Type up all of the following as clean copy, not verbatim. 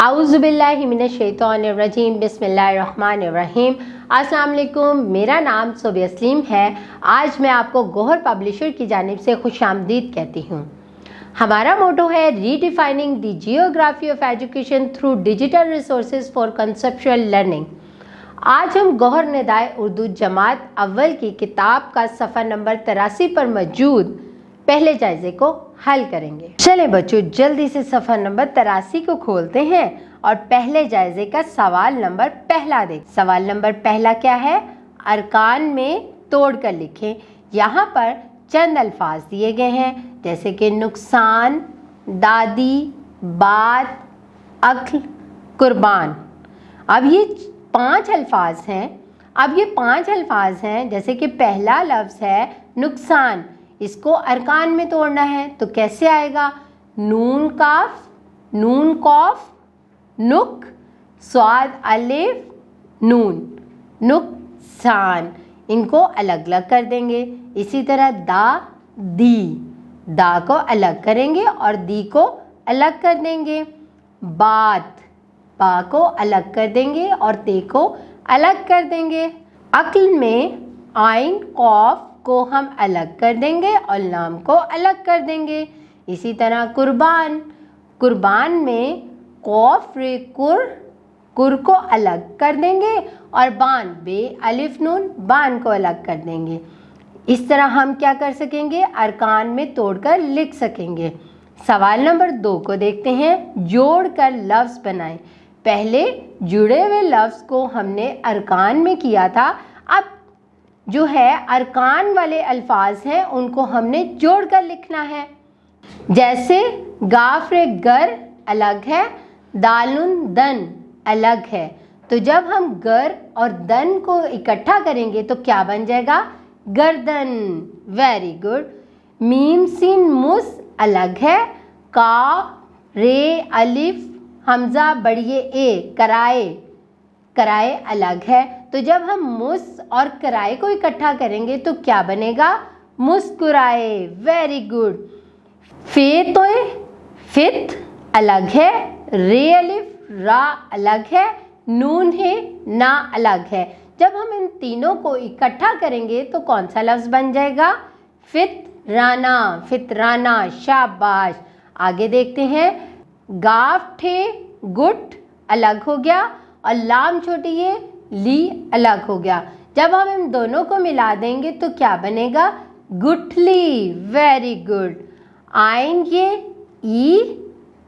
आऊज़ुबिल्लाहिमिनश्शैतानिर्रजीम बिस्मिल्लाहिर्रहमानिर्रहीम। अस्सलाम वालेकुम, मेरा नाम सोबिया सलीम है। आज मैं आपको गौहर पब्लिशर की जानिब से खुशामदीद कहती हूँ। हमारा मोटो है redefining the geography of education through digital resources for conceptual learning. आज हम गौहर निदाए उर्दू जमात अव्वल की किताब का सफ़ा नंबर 83 पर मौजूद पहले जायजे को हल करेंगे। चलें बच्चों, जल्दी से सफ़ा नंबर 83 को खोलते हैं और पहले जायजे का सवाल नंबर पहला देख। सवाल नंबर पहला क्या है? अरकान में तोड़कर लिखें। यहाँ पर चंद अल्फाज दिए गए हैं जैसे कि नुकसान, दादी, बात, अक्ल, कुर्बान। अब ये 5 अल्फाज हैं। जैसे कि पहला लफ्ज़ है नुकसान, इसको अरकान में तोड़ना है तो कैसे आएगा? नून काफ, नून कौफ, नुक, स्वाद अलिफ, नून, नुकसान। इनको अलग अलग कर देंगे। इसी तरह दा, दी, दा को अलग करेंगे और दी को अलग कर देंगे। बात, बा को अलग कर देंगे और ते को अलग कर देंगे। अक्ल में आइन कौफ को हम अलग कर देंगे और लाम को अलग कर देंगे। इसी तरह कुर्बान, कुर्बान में कौफ रे कुर को अलग कर देंगे और बान बे अलिफ नून, बान को अलग कर देंगे। इस तरह हम क्या कर सकेंगे? अरकान में तोड़कर लिख सकेंगे। सवाल नंबर 2 को देखते हैं। जोड़कर लफ्ज़ बनाएं। पहले जुड़े हुए लफ्ज़ को हमने अरकान में किया था, अब जो है अरकान वाले अल्फाज हैं उनको हमने जोड़कर लिखना है। जैसे गाफरे गर अलग है, दालुन दन अलग है, तो जब हम गर और दन को इकट्ठा करेंगे तो क्या बन जाएगा? गर्दन। Very good. मीम सीन मुस अलग है, काफ रे अलिफ हमजा बड़िए ए कराए अलग है, तो जब हम मुस और कराए को इकट्ठा करेंगे तो क्या बनेगा? मुस्कुराए। Very good. फे तो फित अलग है, रे अलिफ रा अलग है, नून है ना अलग है। जब हम इन तीनों को इकट्ठा करेंगे तो कौन सा लफ्ज़ बन जाएगा? फितराना, फितराना। शाबाश। आगे देखते हैं। गाफ ठे गुट अलग हो गया और लाम छोटी ये ली अलग हो गया। जब हम इन दोनों को मिला देंगे तो क्या बनेगा? गुठली। Very good. आइन ये ई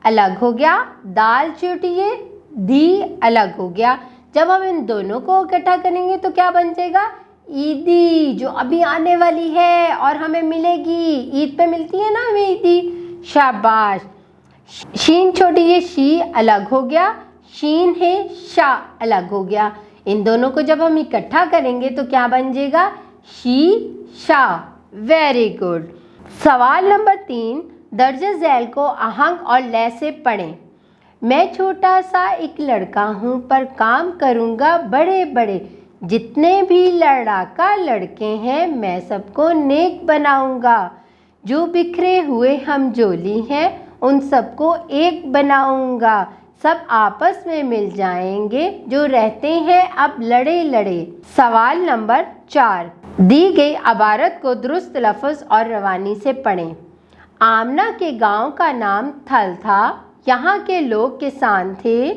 अलग हो गया, दाल छोटी ये दी अलग हो गया। जब हम इन दोनों को इकट्ठा करेंगे तो क्या बन जाएगा? ईदी, जो अभी आने वाली है और हमें मिलेगी। ईद पे मिलती है ना हमें ईदी। शाबाश। शीन छोटी ये शी अलग हो गया, शीन है शा अलग हो गया। इन दोनों को जब हम इकट्ठा करेंगे तो क्या बन जाएगा? शी शा। Very good. सवाल नंबर 3। दर्ज झैल को आहंग और लय से पढ़ें। मैं छोटा सा एक लड़का हूँ पर काम करूँगा बड़े बड़े, जितने भी लड़ाका लड़के हैं मैं सबको नेक बनाऊँगा, जो बिखरे हुए हम जोली हैं उन सबको एक बनाऊँगा, सब आपस में मिल जाएंगे जो रहते हैं अब लड़े लड़े। सवाल नंबर 4। दी गई अबारत को दुरुस्त लफ्ज़ और रवानी से पढ़ें। आमना के गांव का नाम थल था, यहाँ के लोग किसान थे,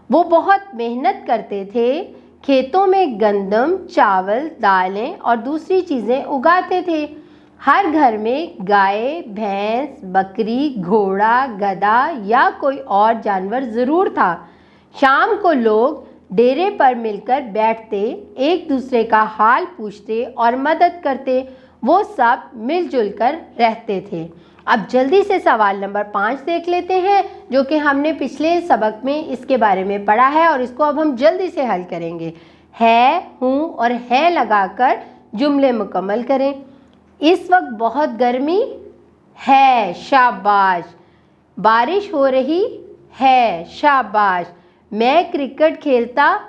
वो बहुत मेहनत करते थे, खेतों में गंदम, चावल, दालें और दूसरी चीज़ें उगाते थे। हर घर में गाय, भैंस, बकरी, घोड़ा, गधा या कोई और जानवर ज़रूर था। शाम को लोग डेरे पर मिलकर बैठते, एक दूसरे का हाल पूछते और मदद करते। वो सब मिलजुल कर रहते थे। अब जल्दी से सवाल नंबर 5 देख लेते हैं, जो कि हमने पिछले सबक में इसके बारे में पढ़ा है और इसको अब हम जल्दी से हल करेंगे। है, हूँ और है लगाकर जुमले मुकम्मल करें। इस वक्त बहुत गर्मी है। शाबाश। बारिश हो रही है। शाबाश। मैं क्रिकेट खेलता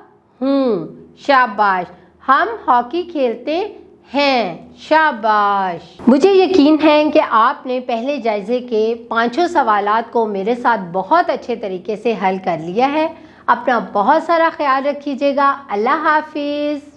हूँ। शाबाश। हम हॉकी खेलते हैं। शाबाश। मुझे यकीन है कि आपने पहले जायज़े के 5 सवालात को मेरे साथ बहुत अच्छे तरीके से हल कर लिया है। अपना बहुत सारा ख्याल रखिएगा। अल्लाह हाफिज़।